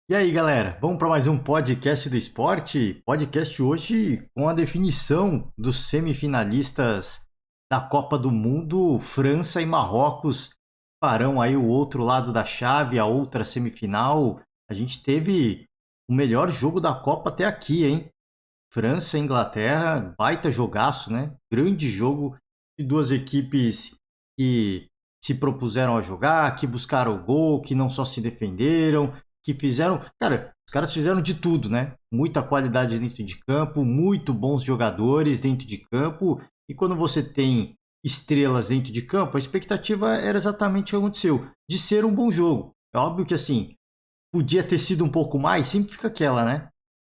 E aí, galera, vamos para mais um podcast do esporte? Podcast hoje com a definição dos semifinalistas da Copa do Mundo. França e Marrocos farão aí o outro lado da chave, a outra semifinal. A gente teve o melhor jogo da Copa até aqui, hein? França e Inglaterra, baita jogaço, né? Grande jogo de duas equipes que se propuseram a jogar, que buscaram o gol, que não só se defenderam, que fizeram. Cara, os caras fizeram de tudo, né? Muita qualidade dentro de campo, muito bons jogadores dentro de campo. E quando você tem estrelas dentro de campo, a expectativa era exatamente o que aconteceu, de ser um bom jogo. É óbvio que assim, podia ter sido um pouco mais, sempre fica aquela, né?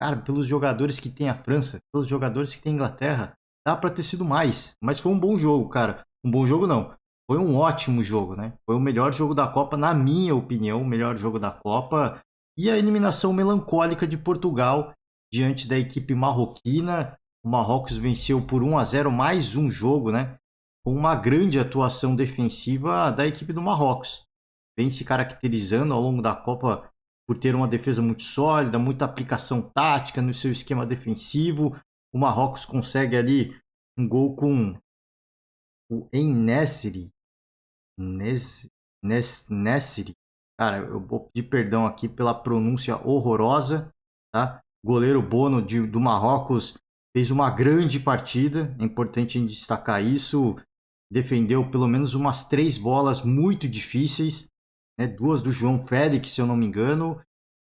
Cara, pelos jogadores que tem a França, pelos jogadores que tem a Inglaterra, dá pra ter sido mais. Mas foi um bom jogo, cara. Um bom jogo não. Foi um ótimo jogo, né? Foi o melhor jogo da Copa, na minha opinião, o melhor jogo da Copa. E a eliminação melancólica de Portugal diante da equipe marroquina. O Marrocos venceu por 1-0 mais um jogo, né? Com uma grande atuação defensiva da equipe do Marrocos. Vem se caracterizando ao longo da Copa por ter uma defesa muito sólida, muita aplicação tática no seu esquema defensivo. O Marrocos consegue ali um gol com o En-Nesyri. Nesyri. Cara, eu vou pedir perdão aqui pela pronúncia horrorosa, tá? O goleiro Bono do Marrocos fez uma grande partida, é importante destacar isso. Defendeu pelo menos umas 3 bolas muito difíceis, né? 2 do João Félix, se eu não me engano,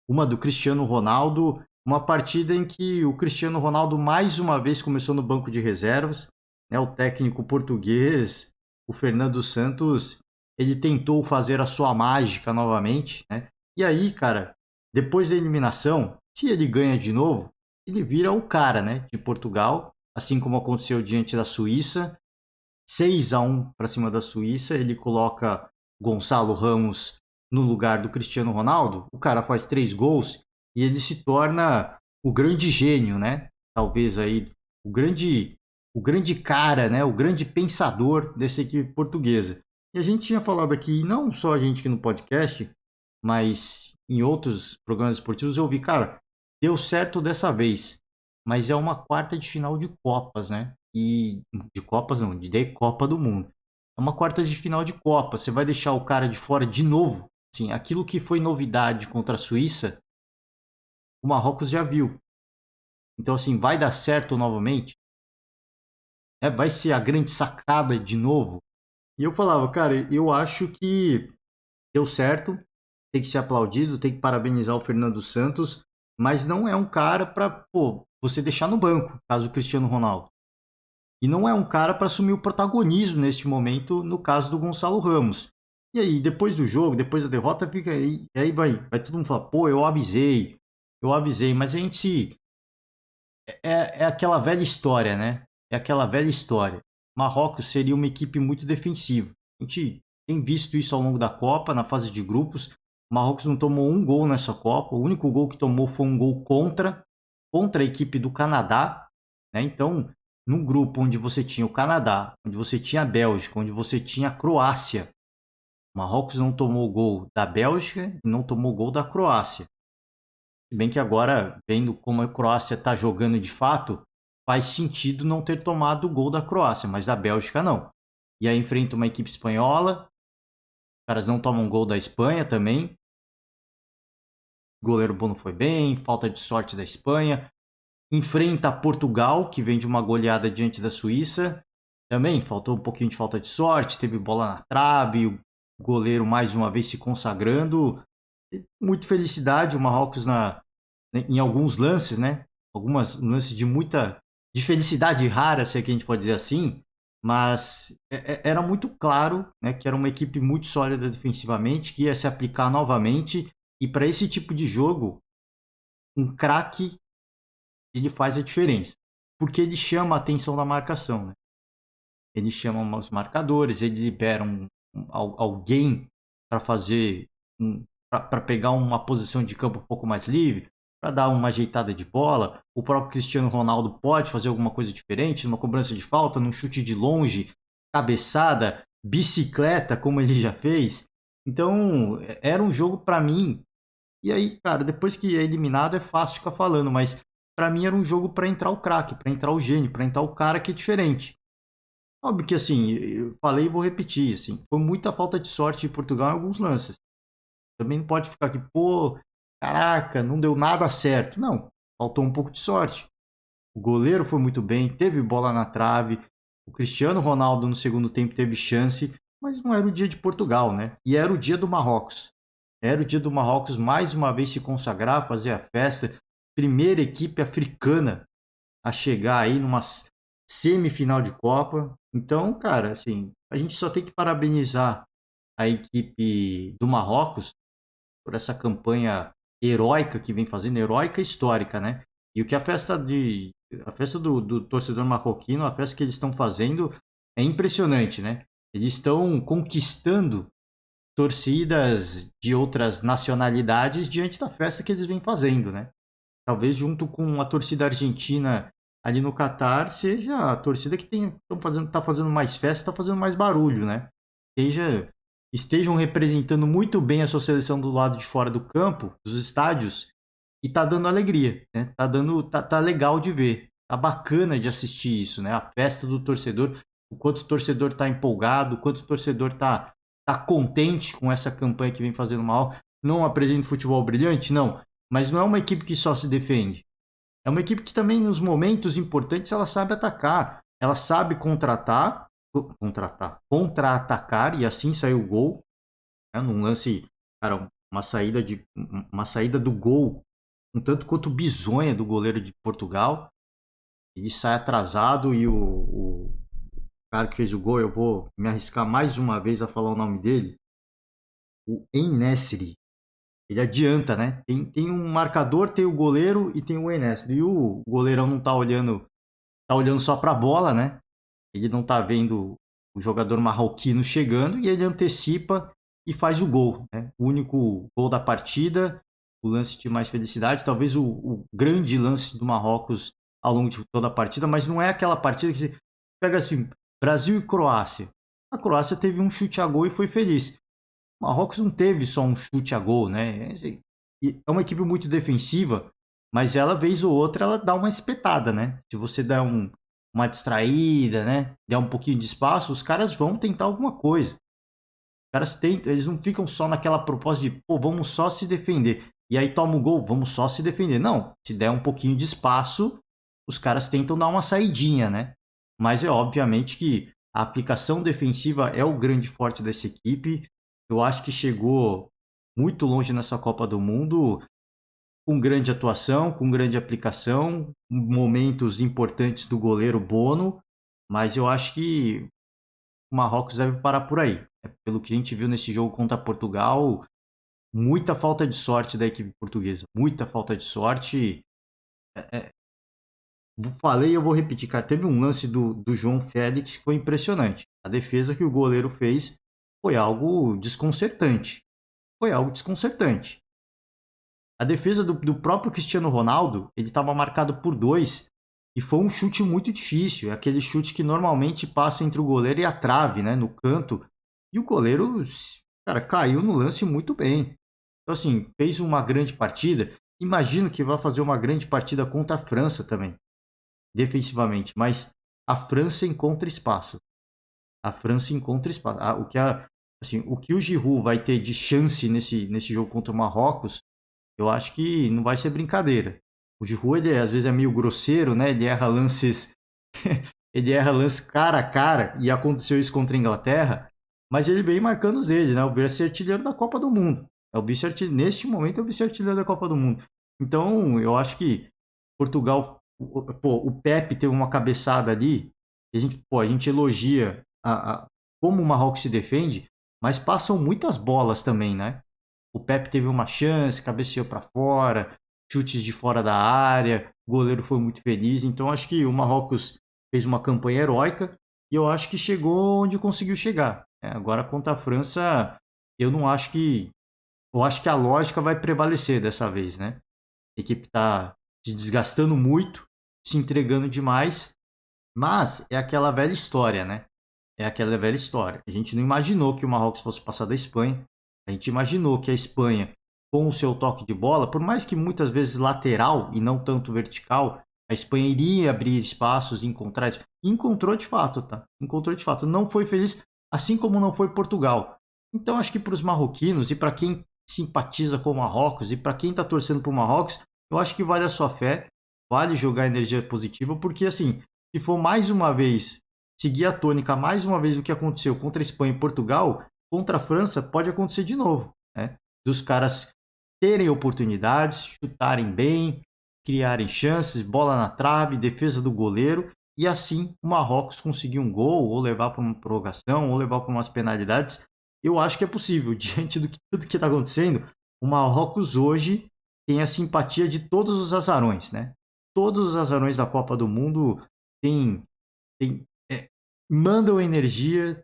uma do Cristiano Ronaldo. Uma partida em que o Cristiano Ronaldo mais uma vez começou no banco de reservas, né? O técnico português, o Fernando Santos, ele tentou fazer a sua mágica novamente, né? E aí, cara, depois da eliminação, se ele ganha de novo, ele vira o cara, né, de Portugal, assim como aconteceu diante da Suíça, 6-1 para cima da Suíça, ele coloca Gonçalo Ramos no lugar do Cristiano Ronaldo, o cara faz 3 gols e ele se torna o grande gênio, né? Talvez aí o grande cara, né? O grande pensador dessa equipe portuguesa. E a gente tinha falado aqui, não só a gente aqui no podcast, mas em outros programas esportivos eu vi, cara, deu certo dessa vez, mas é uma quarta de final de Copas, né? E de Copas não, de Copa do Mundo. É uma quarta de final de Copa. Você vai deixar o cara de fora de novo? Sim, aquilo que foi novidade contra a Suíça, o Marrocos já viu. Então, assim, vai dar certo novamente? Vai ser a grande sacada de novo? E eu falava, cara, eu acho que deu certo, tem que ser aplaudido, tem que parabenizar o Fernando Santos, mas não é um cara para, pô, você deixar no banco, caso o Cristiano Ronaldo. E não é um cara para assumir o protagonismo neste momento, no caso do Gonçalo Ramos. E aí, depois do jogo, depois da derrota, fica aí, aí vai todo mundo falar, pô, eu avisei, mas a gente é aquela velha história, né? É aquela velha história. Marrocos seria uma equipe muito defensiva. A gente tem visto isso ao longo da Copa, na fase de grupos. O Marrocos não tomou um gol nessa Copa. O único gol que tomou foi um gol contra a equipe do Canadá, né? Então, num grupo onde você tinha o Canadá, onde você tinha a Bélgica, onde você tinha a Croácia, o Marrocos não tomou gol da Bélgica e não tomou gol da Croácia. Se bem que agora, vendo como a Croácia está jogando de fato, faz sentido não ter tomado o gol da Croácia, mas da Bélgica não. E aí enfrenta uma equipe espanhola, os caras não tomam gol da Espanha também. O goleiro Bono foi bem, falta de sorte da Espanha. Enfrenta Portugal, que vem de uma goleada diante da Suíça. Também faltou um pouquinho de falta de sorte, teve bola na trave, o goleiro mais uma vez se consagrando. Muito felicidade o Marrocos em alguns lances, né? Algumas lances de felicidade rara, se é que a gente pode dizer assim, mas era muito claro, né, que era uma equipe muito sólida defensivamente, que ia se aplicar novamente, e para esse tipo de jogo, um craque ele faz a diferença, porque ele chama a atenção da marcação, né? Ele chama os marcadores, ele libera alguém para fazer para pegar uma posição de campo um pouco mais livre, para dar uma ajeitada de bola. O próprio Cristiano Ronaldo pode fazer alguma coisa diferente, numa cobrança de falta, num chute de longe, cabeçada, bicicleta, como ele já fez. Então, era um jogo para mim E aí, cara, depois que é eliminado é fácil ficar falando, mas pra mim era um jogo pra entrar o craque, pra entrar o gênio, pra entrar o cara que é diferente. Óbvio que assim, eu falei e vou repetir, assim, foi muita falta de sorte de Portugal em alguns lances. Também não pode ficar aqui, pô, caraca, não deu nada certo. Não, faltou um pouco de sorte. O goleiro foi muito bem, teve bola na trave. O Cristiano Ronaldo no segundo tempo teve chance, mas não era o dia de Portugal, né? E era o dia do Marrocos. Era o dia do Marrocos mais uma vez se consagrar, fazer a festa. Primeira equipe africana a chegar aí numa semifinal de Copa. Então, cara, assim, a gente só tem que parabenizar a equipe do Marrocos por essa campanha heróica que vem fazendo, heróica e histórica, né? E o que a festa do torcedor marroquino, a festa que eles estão fazendo é impressionante, né? Eles estão conquistando torcidas de outras nacionalidades diante da festa que eles vêm fazendo, né? Talvez junto com a torcida argentina ali no Catar seja a torcida que tá fazendo mais festa, tá fazendo mais barulho, né? Seja, estejam representando muito bem a sua seleção do lado de fora do campo, dos estádios, e tá dando alegria, né? Tá legal de ver, tá bacana de assistir isso, né? A festa do torcedor, o quanto o torcedor tá empolgado, o quanto o torcedor tá contente com essa campanha que vem fazendo mal. Não apresenta futebol brilhante, não, mas não é uma equipe que só se defende. É uma equipe que também, nos momentos importantes, ela sabe atacar. Ela sabe contra-atacar, e assim saiu o gol. Né? Num lance, cara, uma saída do gol, um tanto quanto bizonha do goleiro de Portugal. Ele sai atrasado e o cara que fez o gol, eu vou me arriscar mais uma vez a falar o nome dele, o En-Nesyri. Ele adianta, né? Tem um marcador, tem o goleiro e tem o Enes. E o goleirão não tá olhando só pra bola, né? Ele não tá vendo o jogador marroquino chegando e ele antecipa e faz o gol, né? O único gol da partida, o lance de mais felicidade, talvez o grande lance do Marrocos ao longo de toda a partida, mas não é aquela partida que você pega assim, Brasil e Croácia. A Croácia teve um chute a gol e foi feliz. O Marrocos não teve só um chute a gol, né? É uma equipe muito defensiva, mas ela, vez ou outra, ela dá uma espetada, né? Se você der uma distraída, né? Der um pouquinho de espaço, os caras vão tentar alguma coisa. Os caras tentam, eles não ficam só naquela proposta de, pô, vamos só se defender. E aí toma o gol, vamos só se defender. Não, se der um pouquinho de espaço, os caras tentam dar uma saidinha, né? Mas é obviamente que a aplicação defensiva é o grande forte dessa equipe. Eu acho que chegou muito longe nessa Copa do Mundo, com grande atuação, com grande aplicação, momentos importantes do goleiro Bono, mas eu acho que o Marrocos deve parar por aí. Pelo que a gente viu nesse jogo contra Portugal, muita falta de sorte da equipe portuguesa, muita falta de sorte. Falei e eu vou repetir, cara. Teve um lance do João Félix que foi impressionante. A defesa que o goleiro fez foi algo desconcertante. Foi algo desconcertante. A defesa do próprio Cristiano Ronaldo, ele estava marcado por dois e foi um chute muito difícil. É aquele chute que normalmente passa entre o goleiro e a trave, né, no canto. E o goleiro, cara, caiu no lance muito bem. Então, assim, fez uma grande partida. Imagino que vai fazer uma grande partida contra a França também, defensivamente. Mas a França encontra espaço. A França encontra espaço. O que o Giroud vai ter de chance nesse jogo contra o Marrocos, eu acho que não vai ser brincadeira. O Giroud, ele às vezes é meio grosseiro, né? Ele erra lances ele erra lances cara a cara, e aconteceu isso contra a Inglaterra, mas ele vem marcando os dele, né? O vice-artilheiro da Copa do Mundo. Neste momento é o vice-artilheiro da Copa do Mundo. Então, eu acho que Portugal, o Pepe teve uma cabeçada ali, a gente elogia como o Marrocos se defende, mas passam muitas bolas também, né? O Pepe teve uma chance, cabeceou para fora, chutes de fora da área, o goleiro foi muito feliz. Então acho que o Marrocos fez uma campanha heróica e eu acho que chegou onde conseguiu chegar. Agora contra a França, eu não acho que. Eu acho que a lógica vai prevalecer dessa vez, né? A equipe está se desgastando muito, se entregando demais, mas é aquela velha história, né? É aquela velha história. A gente não imaginou que o Marrocos fosse passar da Espanha. A gente imaginou que a Espanha com o seu toque de bola, por mais que muitas vezes lateral e não tanto vertical, a Espanha iria abrir espaços, encontrar. Encontrou de fato, tá? Encontrou de fato. Não foi feliz, assim como não foi Portugal. Então acho que para os marroquinos e para quem simpatiza com o Marrocos e para quem está torcendo para o Marrocos, eu acho que vale a sua fé, vale jogar energia positiva, porque assim, se for mais uma vez seguir a tônica, mais uma vez o que aconteceu contra a Espanha e Portugal, contra a França, pode acontecer de novo, né? Dos caras terem oportunidades, chutarem bem, criarem chances, bola na trave, defesa do goleiro, e assim o Marrocos conseguir um gol, ou levar para uma prorrogação, ou levar para umas penalidades. Eu acho que é possível, diante de tudo que está acontecendo, o Marrocos hoje tem a simpatia de todos os azarões, né? Todos os azarões da Copa do Mundo têm, mandam energia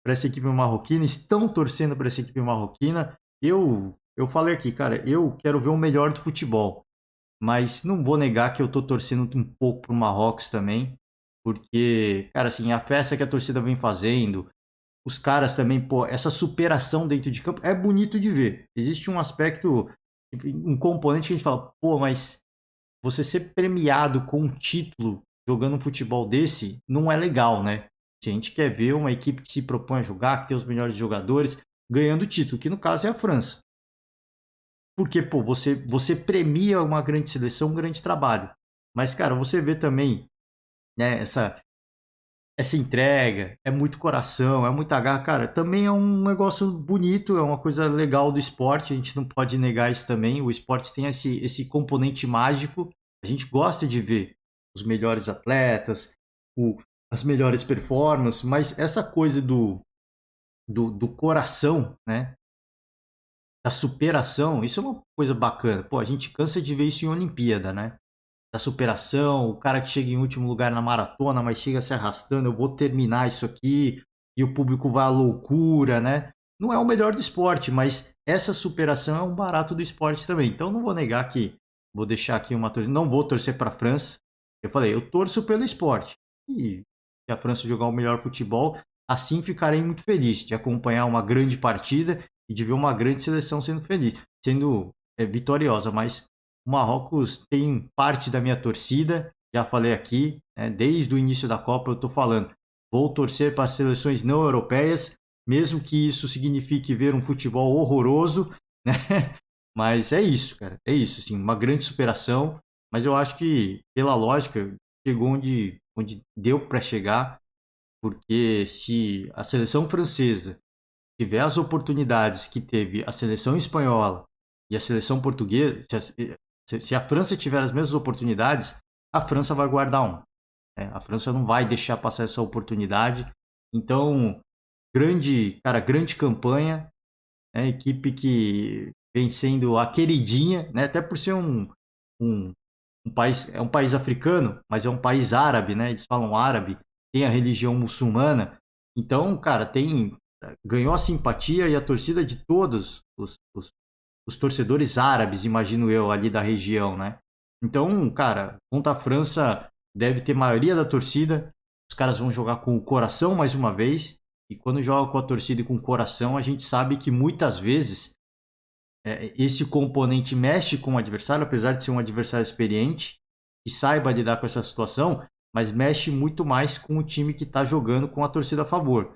para essa equipe marroquina, estão torcendo para essa equipe marroquina. Eu falei aqui, cara, eu quero ver o melhor do futebol, mas não vou negar que eu tô torcendo um pouco pro Marrocos também, porque, cara, assim, a festa que a torcida vem fazendo, os caras também, pô, essa superação dentro de campo é bonito de ver. Existe um aspecto, um componente que a gente fala, pô, mas você ser premiado com um título jogando um futebol desse não é legal, né? Se a gente quer ver uma equipe que se propõe a jogar, que tem os melhores jogadores, ganhando título, que no caso é a França. Porque, pô, você premia uma grande seleção, um grande trabalho. Mas, cara, você vê também, né, essa entrega, é muito coração, é muita garra, cara, também é um negócio bonito, é uma coisa legal do esporte, a gente não pode negar isso também. O esporte tem esse componente mágico, a gente gosta de ver os melhores atletas, as melhores performances, mas essa coisa do coração, né, da superação, isso é uma coisa bacana. Pô, a gente cansa de ver isso em Olimpíada, né? Da superação, o cara que chega em último lugar na maratona, mas chega se arrastando, eu vou terminar isso aqui, e o público vai à loucura, né? Não é o melhor do esporte, mas essa superação é um barato do esporte também. Então não vou negar que vou deixar aqui uma torcida, não vou torcer para a França. Eu falei, eu torço pelo esporte. E se a França jogar o melhor futebol, assim ficarei muito feliz de acompanhar uma grande partida e de ver uma grande seleção sendo feliz, sendo vitoriosa. Mas o Marrocos tem parte da minha torcida, já falei aqui, né, desde o início da Copa eu estou falando, vou torcer para as seleções não europeias, mesmo que isso signifique ver um futebol horroroso, né? Mas é isso, cara, é isso, assim, uma grande superação, mas eu acho que, pela lógica, chegou onde deu para chegar, porque se a seleção francesa tiver as oportunidades que teve a seleção espanhola e a seleção portuguesa, se a França tiver as mesmas oportunidades, a França vai guardar um. Né? A França não vai deixar passar essa oportunidade. Então, grande campanha, né? Equipe que vem sendo a queridinha, né? Até por ser um, um país, é um país africano, mas é um país árabe, né? Eles falam árabe, tem a religião muçulmana. Então, cara, ganhou a simpatia e a torcida de todos os torcedores árabes, imagino eu, ali da região, né? Então, cara, contra a França deve ter maioria da torcida. Os caras vão jogar com o coração mais uma vez. E quando joga com a torcida e com o coração, a gente sabe que muitas vezes esse componente mexe com o adversário, apesar de ser um adversário experiente, que saiba lidar com essa situação, mas mexe muito mais com o time que está jogando com a torcida a favor.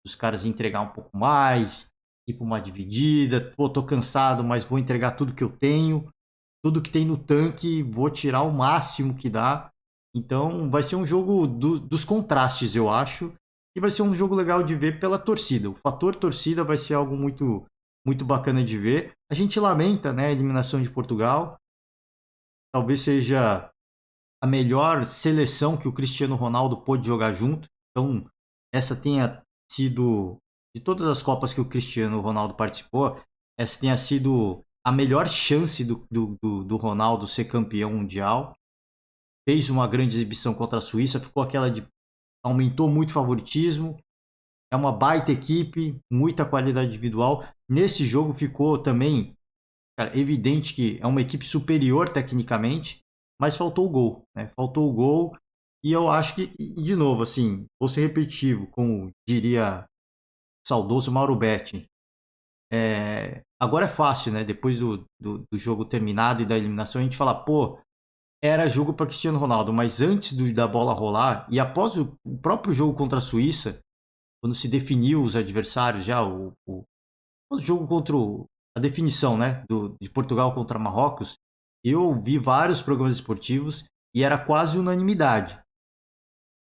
Os caras entregar um pouco mais, ir para uma dividida, pô, tô cansado, mas vou entregar tudo que eu tenho, tudo que tem no tanque, vou tirar o máximo que dá. Então vai ser um jogo dos contrastes, eu acho, e vai ser um jogo legal de ver pela torcida. O fator torcida vai ser algo muito bacana de ver. A gente lamenta, né, a eliminação de Portugal. Talvez seja a melhor seleção que o Cristiano Ronaldo pôde jogar junto. Então, essa tenha sido, de todas as Copas que o Cristiano Ronaldo participou, essa tenha sido a melhor chance do Ronaldo ser campeão mundial. Fez uma grande exibição contra a Suíça, ficou aquela de. Aumentou muito o favoritismo. É uma baita equipe, muita qualidade individual. Nesse jogo ficou também, cara, evidente que é uma equipe superior tecnicamente, mas faltou o gol, né? Faltou o gol. E eu acho que, de novo, assim, vou ser repetitivo, como diria o saudoso Mauro Betti, agora é fácil, né? Depois do jogo terminado e da eliminação, a gente fala, pô, era jogo para Cristiano Ronaldo, mas antes da bola rolar e após o próprio jogo contra a Suíça, quando se definiu os adversários já, o jogo contra a definição, né, de Portugal contra Marrocos, eu vi vários programas esportivos e era quase unanimidade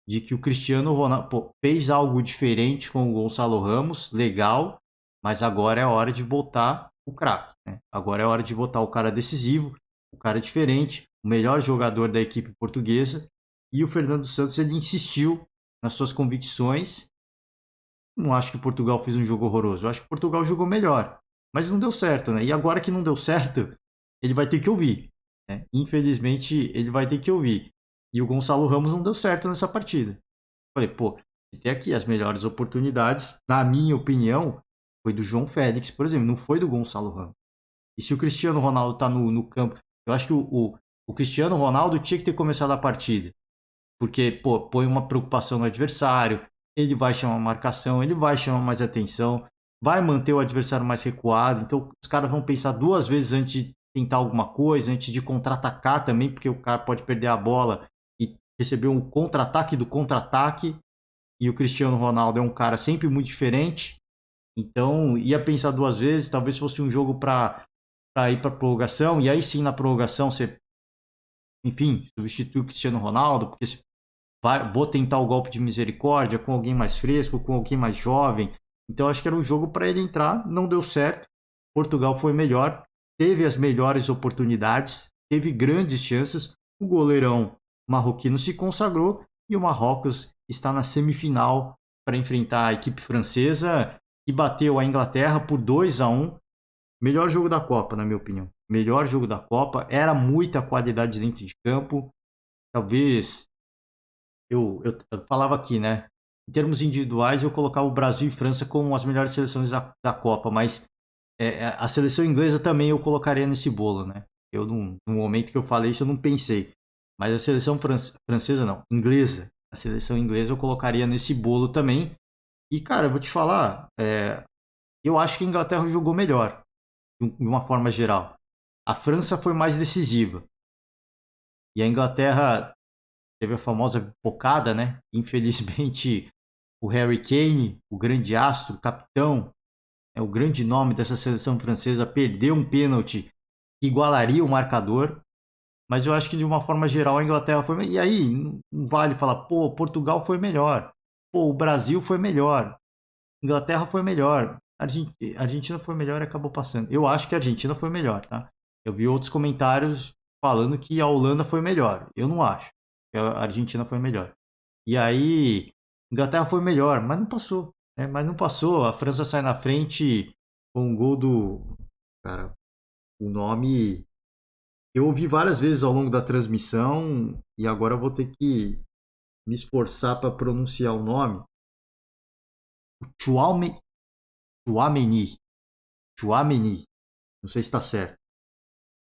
de que o Cristiano Ronaldo fez algo diferente com o Gonçalo Ramos, legal, mas agora é hora de botar o craque, né? Agora é hora de botar o cara decisivo, o cara diferente, o melhor jogador da equipe portuguesa. E o Fernando Santos, ele insistiu nas suas convicções. Não acho que Portugal fez um jogo horroroso, eu acho que Portugal jogou melhor, mas não deu certo, né? E agora que não deu certo, ele vai ter que ouvir, né? Infelizmente, ele vai ter que ouvir. E o Gonçalo Ramos não deu certo nessa partida. Falei, pô, tem aqui as melhores oportunidades, na minha opinião, foi do João Félix, por exemplo, não foi do Gonçalo Ramos. E se o Cristiano Ronaldo tá no campo, eu acho que o Cristiano Ronaldo tinha que ter começado a partida. Porque, pô, põe uma preocupação no adversário, ele vai chamar marcação, ele vai chamar mais atenção, vai manter o adversário mais recuado. Então, os caras vão pensar duas vezes antes de tentar alguma coisa, antes de contra-atacar também, porque o cara pode perder a bola e receber um contra-ataque do contra-ataque. E o Cristiano Ronaldo é um cara sempre muito diferente. Então, ia pensar duas vezes, talvez fosse um jogo para ir para prorrogação, e aí sim na prorrogação você, enfim, substitui o Cristiano Ronaldo, porque vou tentar o golpe de misericórdia com alguém mais fresco, com alguém mais jovem. Então acho que era um jogo para ele entrar, não deu certo. Portugal foi melhor, teve as melhores oportunidades, teve grandes chances. O goleirão marroquino se consagrou e o Marrocos está na semifinal para enfrentar a equipe francesa, que bateu a Inglaterra por 2-1. Melhor jogo da Copa, na minha opinião. Melhor jogo da Copa. Era muita qualidade dentro de campo. Talvez eu falava aqui, né? Em termos individuais, eu colocava o Brasil e França como as melhores seleções da Copa, mas a seleção inglesa também eu colocaria nesse bolo, né? No momento que eu falei isso, eu não pensei. Mas a seleção francesa, não, inglesa. A seleção inglesa eu colocaria nesse bolo também. E, cara, eu vou te falar, eu acho que a Inglaterra jogou melhor, de uma forma geral. A França foi mais decisiva. E a Inglaterra teve a famosa pipocada, né? Infelizmente, o Harry Kane, o grande astro, o capitão, o grande nome dessa seleção francesa, perdeu um pênalti que igualaria o marcador. Mas eu acho que de uma forma geral a Inglaterra foi. E aí, não vale falar, pô, Portugal foi melhor. Pô, o Brasil foi melhor. Inglaterra foi melhor. A Argentina foi melhor e acabou passando. Eu acho que a Argentina foi melhor, tá? Eu vi outros comentários falando que a Holanda foi melhor. Eu não acho. A Argentina foi melhor. E aí, Inglaterra foi melhor, mas não passou. Né? Mas não passou. A França sai na frente com um gol do. Cara, o nome. Eu ouvi várias vezes ao longo da transmissão e agora eu vou ter que me esforçar para pronunciar o nome. Chouameni. Chouameni. Não sei se está certo.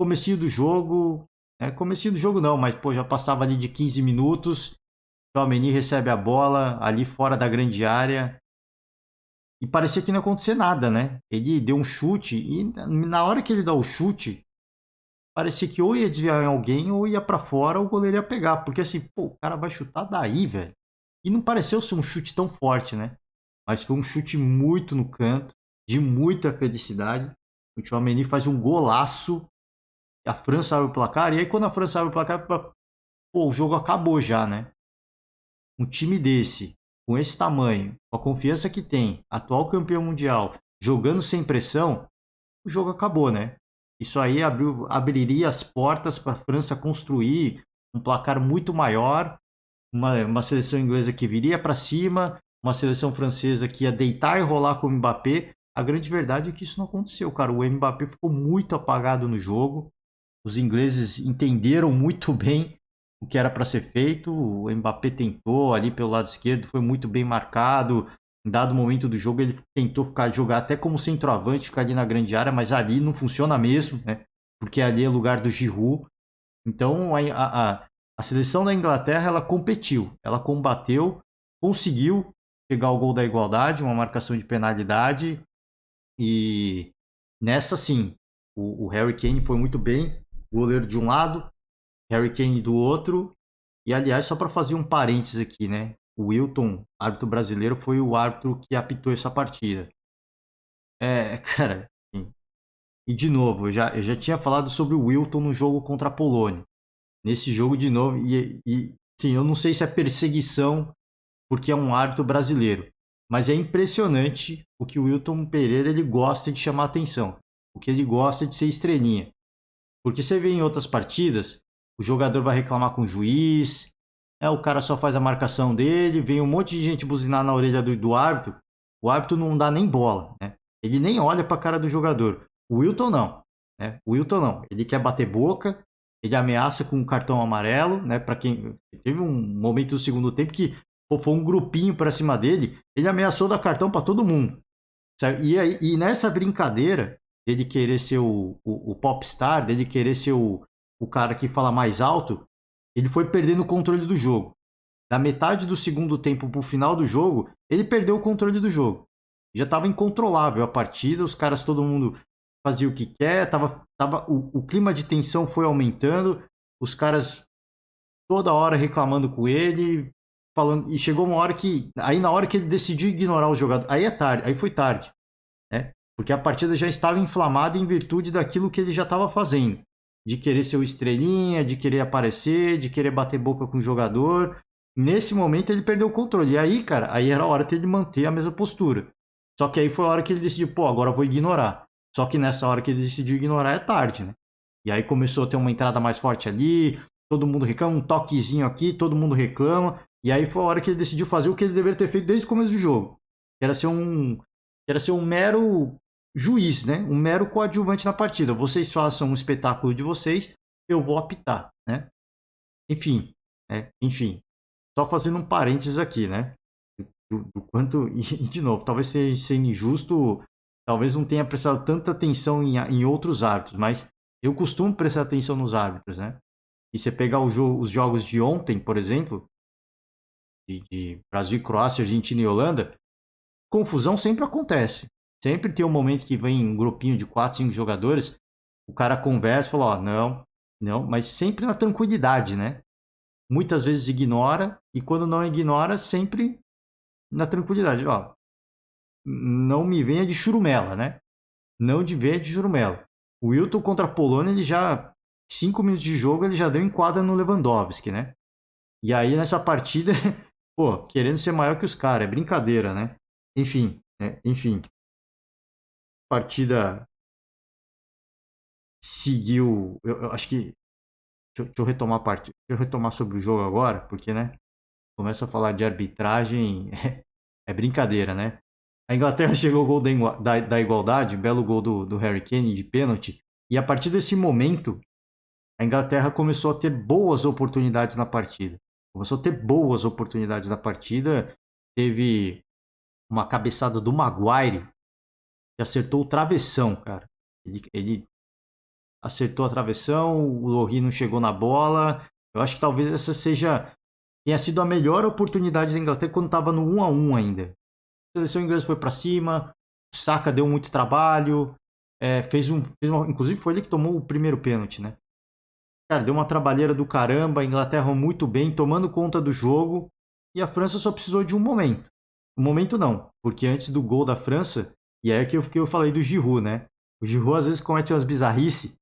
Comecinho do jogo. Comecinho do jogo não, mas pô, já passava ali de 15 minutos. Chouameni recebe a bola ali fora da grande área. E parecia que não ia acontecer nada, né? Ele deu um chute e na hora que ele dá o chute, parecia que ou ia desviar em alguém ou ia para fora ou o goleiro ia pegar. Porque assim, pô, o cara vai chutar daí, velho. E não pareceu ser um chute tão forte, né? Mas foi um chute muito no canto, de muita felicidade. O Tchouaméni faz um golaço. A França abre o placar. E aí quando a França abre o placar, pô, o jogo acabou já, né? Um time desse, com esse tamanho, com a confiança que tem, atual campeão mundial, jogando sem pressão, o jogo acabou, né? Isso aí abriria as portas para a França construir um placar muito maior, uma seleção inglesa que viria para cima, uma seleção francesa que ia deitar e rolar com o Mbappé. A grande verdade é que isso não aconteceu, cara. O Mbappé ficou muito apagado no jogo. Os ingleses entenderam muito bem o que era para ser feito. O Mbappé tentou ali pelo lado esquerdo, foi muito bem marcado. Em dado momento do jogo, ele tentou jogar até como centroavante, ficar ali na grande área, mas ali não funciona mesmo, né? Porque ali é lugar do Giroud. Então, a seleção da Inglaterra, ela competiu, ela combateu, conseguiu chegar ao gol da igualdade, uma marcação de penalidade. E Nessa sim, o Harry Kane foi muito bem, goleiro de um lado, Harry Kane do outro. E aliás, só para fazer um parênteses aqui, né? O Wilton, árbitro brasileiro, foi o árbitro que apitou essa partida. Cara, assim, e de novo, eu já tinha falado sobre o Wilton no jogo contra a Polônia. Nesse jogo de novo, sim, eu não sei se é perseguição porque é um árbitro brasileiro, mas é impressionante o que o Wilton Pereira ele gosta de chamar atenção, o que ele gosta de ser estrelinha. Porque você vê em outras partidas, o jogador vai reclamar com o juiz, o cara só faz a marcação dele, vem um monte de gente buzinar na orelha do árbitro, o árbitro não dá nem bola, né? Ele nem olha para a cara do jogador. O Wilton não, né? O Wilton não, ele quer bater boca, ele ameaça com um cartão amarelo, né? Para quem teve um momento do segundo tempo que foi um grupinho para cima dele, ele ameaçou dar cartão para todo mundo. Sabe? E nessa brincadeira dele querer ser o popstar, dele querer ser o cara que fala mais alto, ele foi perdendo o controle do jogo. Da metade do segundo tempo pro final do jogo, ele perdeu o controle do jogo. Já estava incontrolável a partida, os caras, todo mundo fazia o que quer, o clima de tensão foi aumentando, os caras toda hora reclamando com ele, falando, e chegou uma hora que, aí na hora que ele decidiu ignorar o jogador, aí é tarde, aí foi tarde, né? Porque a partida já estava inflamada em virtude daquilo que ele já estava fazendo, de querer ser o estrelinha, de querer aparecer, de querer bater boca com o jogador. Nesse momento ele perdeu o controle. E aí, cara, aí era a hora de ele manter a mesma postura. Só que aí foi a hora que ele decidiu, pô, agora eu vou ignorar. Só que nessa hora que ele decidiu ignorar é tarde, né? E aí começou a ter uma entrada mais forte ali, todo mundo reclama, um toquezinho aqui, todo mundo reclama. E aí foi a hora que ele decidiu fazer o que ele deveria ter feito desde o começo do jogo. Que era ser um mero juiz, né? Um mero coadjuvante na partida. Vocês façam um espetáculo de vocês, eu vou apitar, né? Enfim. Só fazendo um parênteses aqui, né? Do quanto. E, de novo, talvez seja injusto, talvez não tenha prestado tanta atenção em outros árbitros, mas eu costumo prestar atenção nos árbitros, né? E você pegar os jogos de ontem, por exemplo, de Brasil e Croácia, Argentina e Holanda, confusão sempre acontece. Sempre tem um momento que vem um grupinho de 4, 5 jogadores, o cara conversa e fala, ó, não, mas sempre na tranquilidade, né? Muitas vezes ignora, e quando não ignora, sempre na tranquilidade. Ó, não me venha de churumela, né? Não de venha de churumela. O Wilton contra a Polônia, ele já, 5 minutos de jogo, ele já deu enquadra no Lewandowski, né? E aí nessa partida, pô, querendo ser maior que os caras, é brincadeira, né? Enfim. Partida seguiu. Eu acho que. Deixa eu retomar a parte. Deixa eu retomar sobre o jogo agora, porque, né? Começa a falar de arbitragem. É brincadeira, né? A Inglaterra chegou ao gol da igualdade, belo gol do Harry Kane de pênalti. E a partir desse momento, a Inglaterra começou a ter boas oportunidades na partida. Teve uma cabeçada do Maguire que acertou o travessão, cara. Ele acertou a travessão, o Lohri não chegou na bola. Eu acho que talvez essa tenha sido a melhor oportunidade da Inglaterra quando estava no 1-1 ainda. A seleção inglesa foi para cima, o Saka deu muito trabalho, inclusive foi ele que tomou o primeiro pênalti, né? Cara, deu uma trabalheira do caramba, a Inglaterra muito bem, tomando conta do jogo, e a França só precisou de um momento. Um momento não, porque antes do gol da França, e é que eu falei do Giroud, né? O Giroud às vezes comete umas bizarrices,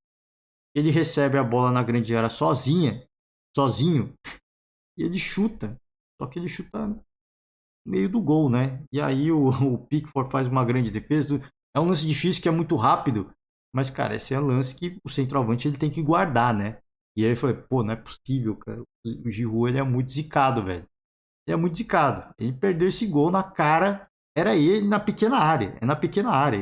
ele recebe a bola na grande área sozinho, e ele chuta. Só que ele chuta no meio do gol, né? E aí o Pickford faz uma grande defesa. É um lance difícil que é muito rápido, mas, cara, esse é um lance que o centroavante ele tem que guardar, né? E aí eu falei, pô, não é possível, cara. O Giroud, ele é muito zicado, velho. Ele é muito zicado. Ele perdeu esse gol na cara. Era ele na pequena área. É na pequena área.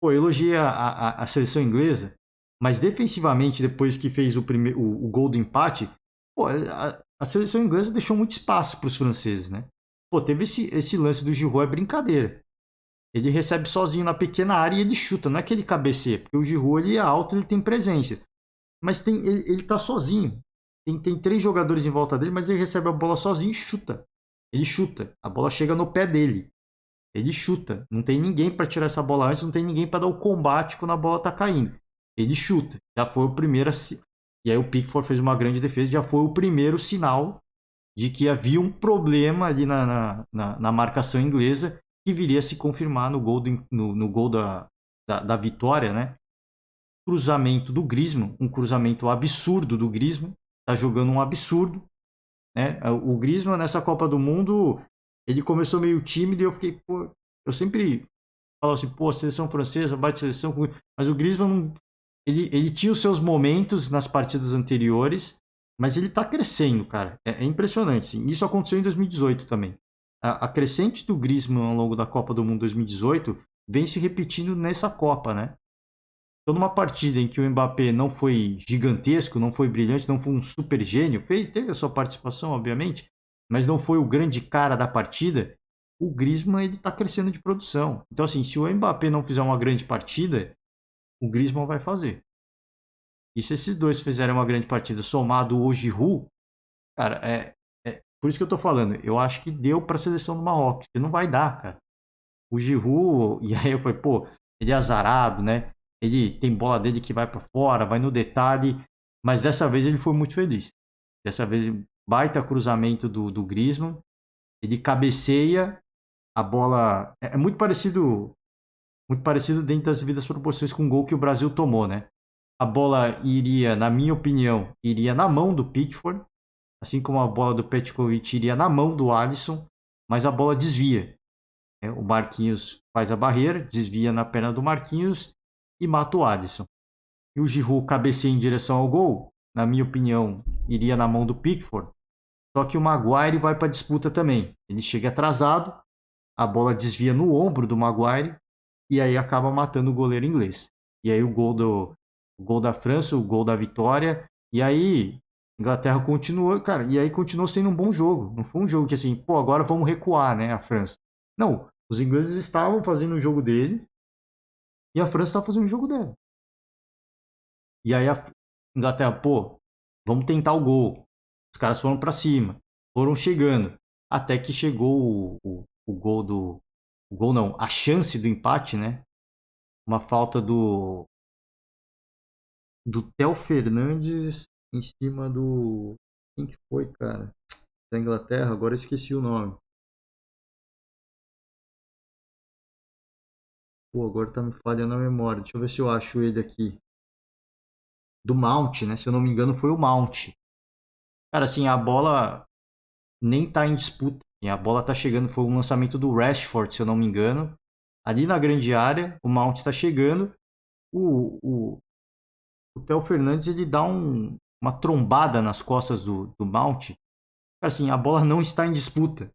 Pô, eu elogiei a seleção inglesa, mas defensivamente, depois que fez o gol do empate, pô, a seleção inglesa deixou muito espaço para os franceses, né? Pô, teve esse lance do Giroud, é brincadeira. Ele recebe sozinho na pequena área e ele chuta, não é que ele cabeceia, porque o Giroud ele é alto, ele tem presença. Mas ele tá sozinho. Tem 3 jogadores em volta dele, mas ele recebe a bola sozinho e chuta. Ele chuta. A bola chega no pé dele. Ele chuta. Não tem ninguém para tirar essa bola antes, não tem ninguém para dar o combate quando a bola tá caindo. Ele chuta. Já foi o primeiro. E aí o Pickford fez uma grande defesa, já foi o primeiro sinal de que havia um problema ali na marcação inglesa que viria a se confirmar no gol, no gol da vitória, né? Cruzamento do Griezmann, um cruzamento absurdo do Griezmann, tá jogando um absurdo, né? O Griezmann nessa Copa do Mundo, ele começou meio tímido e eu fiquei, pô, eu sempre falo assim, pô, seleção francesa, bate seleção, mas o Griezmann, ele tinha os seus momentos nas partidas anteriores, mas ele tá crescendo, cara. É impressionante, sim. Isso aconteceu em 2018 também. A crescente do Griezmann ao longo da Copa do Mundo 2018 vem se repetindo nessa Copa, né? Então, numa partida em que o Mbappé não foi gigantesco, não foi brilhante, não foi um super gênio, teve a sua participação, obviamente, mas não foi o grande cara da partida, o Griezmann ele tá crescendo de produção. Então, assim, se o Mbappé não fizer uma grande partida, o Griezmann vai fazer. E se esses dois fizerem uma grande partida somado o Giroud, cara, por isso que eu tô falando, eu acho que deu pra seleção do Marrocos, que não vai dar, cara. O Giroud, e aí eu falei, pô, ele é azarado, né? Ele tem bola dele que vai pra fora, vai no detalhe, mas dessa vez ele foi muito feliz. Dessa vez, baita cruzamento do Griezmann, ele cabeceia, a bola é muito parecido dentro das devidas proporções com o gol que o Brasil tomou, né? A bola iria, na minha opinião, iria na mão do Pickford, assim como a bola do Petkovic iria na mão do Alisson, mas a bola desvia. O Marquinhos faz a barreira, desvia na perna do Marquinhos e mata o Alisson. E o Giroud cabeceia em direção ao gol, na minha opinião, iria na mão do Pickford. Só que o Maguire vai para a disputa também. Ele chega atrasado, a bola desvia no ombro do Maguire e aí acaba matando o goleiro inglês. E aí o gol da França, o gol da vitória. E aí Inglaterra continuou, cara, e aí continuou sendo um bom jogo. Não foi um jogo que assim, pô, agora vamos recuar, né, a França. Não, os ingleses estavam fazendo o jogo dele e a França estava fazendo o jogo dela. E aí a Inglaterra, pô, vamos tentar o gol. Os caras foram para cima, foram chegando, até que chegou o gol do... O gol não, a chance do empate, né? Uma falta do Theo Fernandes em cima do... Quem que foi, cara? Da Inglaterra, agora eu esqueci o nome. Pô, agora tá me falhando a memória. Deixa eu ver se eu acho ele aqui. Do Mount, né? Se eu não me engano, foi o Mount. Cara, assim, a bola nem tá em disputa. Assim, a bola tá chegando, foi um lançamento do Rashford, se eu não me engano. Ali na grande área, o Mount tá chegando. O Theo Fernandes, ele dá uma trombada nas costas do Mount. Cara, assim, a bola não está em disputa.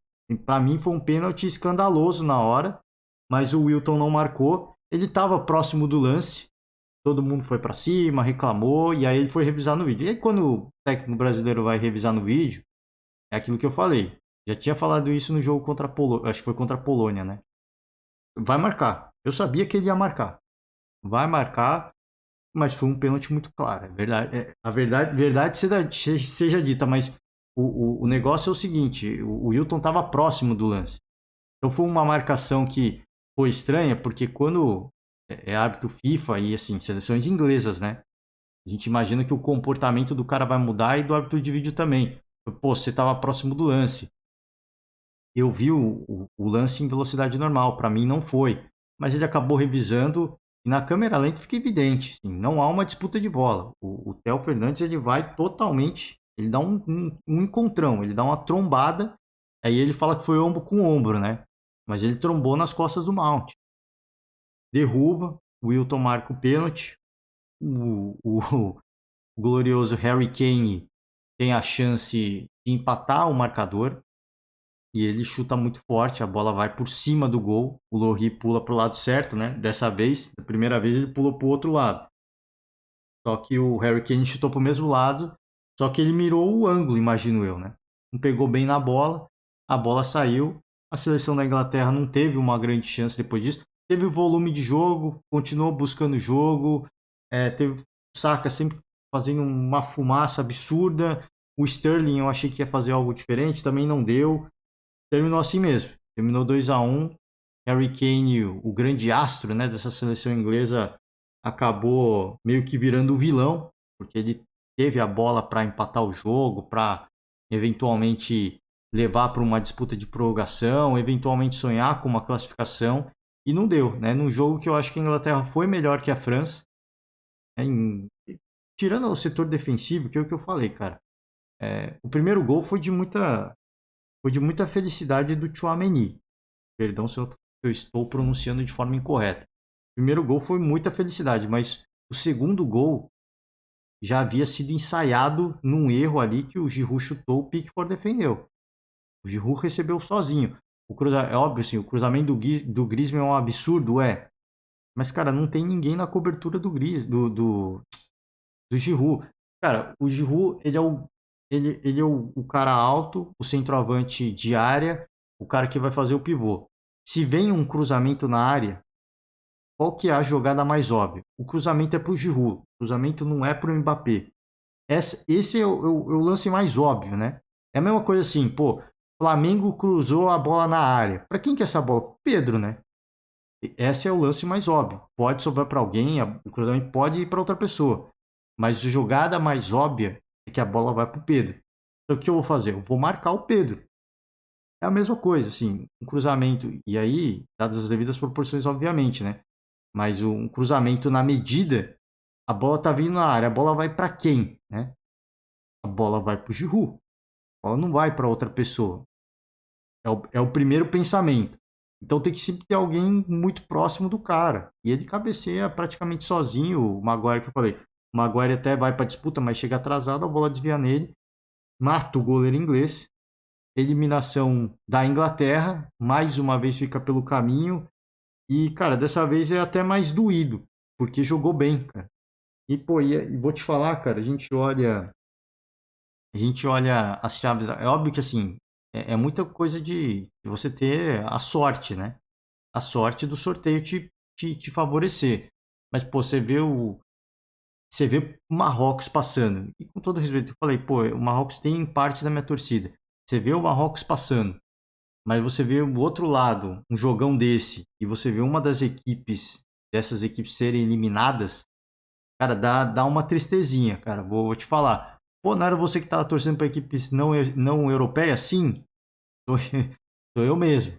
Para mim foi um pênalti escandaloso na hora, mas o Wilton não marcou. Ele estava próximo do lance, todo mundo foi para cima, reclamou, e aí ele foi revisar no vídeo. E aí quando o técnico brasileiro vai revisar no vídeo, é aquilo que eu falei. Já tinha falado isso no jogo contra a Polônia, acho que foi contra a Polônia, né? Vai marcar. Eu sabia que ele ia marcar. Vai marcar, mas foi um pênalti muito claro. A verdade seja dita, mas o negócio é o seguinte: o Wilton estava próximo do lance. Então foi uma marcação que foi estranha, porque quando é árbitro FIFA e assim, seleções inglesas, né? A gente imagina que o comportamento do cara vai mudar e do árbitro de vídeo também. Pô, você estava próximo do lance. Eu vi o lance em velocidade normal, para mim não foi. Mas ele acabou revisando e na câmera lenta fica evidente, assim, não há uma disputa de bola. O Theo Fernandes ele vai totalmente, ele dá um encontrão, ele dá uma trombada, aí ele fala que foi ombro com ombro, né? Mas ele trombou nas costas do Mount. Derruba, o Wilton marca o pênalti, o glorioso Harry Kane tem a chance de empatar o marcador, e ele chuta muito forte, a bola vai por cima do gol. O Lohri pula pro lado certo, né? Dessa vez, da primeira vez, ele pulou pro outro lado. Só que o Harry Kane chutou pro mesmo lado, só que ele mirou o ângulo, imagino eu, né? Não pegou bem na bola, a bola saiu. A seleção da Inglaterra não teve uma grande chance depois disso. Teve o volume de jogo, continuou buscando o jogo. Teve o Saka sempre fazendo uma fumaça absurda. O Sterling eu achei que ia fazer algo diferente, também não deu. Terminou assim mesmo. Terminou 2-1. Harry Kane, o grande astro, né, dessa seleção inglesa, acabou meio que virando o vilão, porque ele teve a bola para empatar o jogo, para eventualmente levar para uma disputa de prorrogação, eventualmente sonhar com uma classificação, e não deu, né? Num jogo que eu acho que a Inglaterra foi melhor que a França, né, tirando o setor defensivo, que é o que eu falei, cara. O primeiro gol foi de muita felicidade do Tchouaméni. Perdão se eu estou pronunciando de forma incorreta. O primeiro gol foi muita felicidade, mas o segundo gol já havia sido ensaiado num erro ali que o Giroud chutou, o Pickford defendeu. O Giroud recebeu sozinho. É óbvio, assim, o cruzamento do Griezmann é um absurdo, é. Mas, cara, não tem ninguém na cobertura do Giroud. Cara, o Giroud, ele é o cara alto, o centroavante de área, o cara que vai fazer o pivô. Se vem um cruzamento na área, qual que é a jogada mais óbvia? O cruzamento é pro Giroud, o cruzamento não é pro Mbappé. Esse é o lance mais óbvio, né? É a mesma coisa assim, pô, Flamengo cruzou a bola na área. Para quem que é essa bola? Pedro, né? Esse é o lance mais óbvio. Pode sobrar para alguém, o cruzamento pode ir para outra pessoa. Mas a jogada mais óbvia é que a bola vai para o Pedro. Então o que eu vou fazer? Eu vou marcar o Pedro. É a mesma coisa, assim, um cruzamento. E aí, dadas as devidas proporções, obviamente, né? Mas um cruzamento na medida, a bola tá vindo na área. A bola vai para quem, né? A bola vai para o Giroud. A bola não vai para outra pessoa. É o primeiro pensamento. Então tem que sempre ter alguém muito próximo do cara. E ele cabeceia praticamente sozinho. O Maguire que eu falei. O Maguire até vai para disputa, mas chega atrasado, a bola desvia nele. Mata o goleiro inglês. Eliminação da Inglaterra. Mais uma vez fica pelo caminho. E, cara, dessa vez é até mais doído. Porque jogou bem, cara. E, pô, e vou te falar, cara, a gente olha as chaves. É óbvio que assim, é muita coisa de você ter a sorte, né? A sorte do sorteio te favorecer. Mas, pô, você vê o Marrocos passando. E com todo respeito, eu falei, pô, o Marrocos tem parte da minha torcida. Você vê o Marrocos passando, mas você vê o outro lado, um jogão desse, e você vê uma dessas equipes serem eliminadas, cara, dá uma tristezinha, cara. Vou te falar. Pô, não era você que tava torcendo para equipes não europeias? Sim, sou, sou eu mesmo.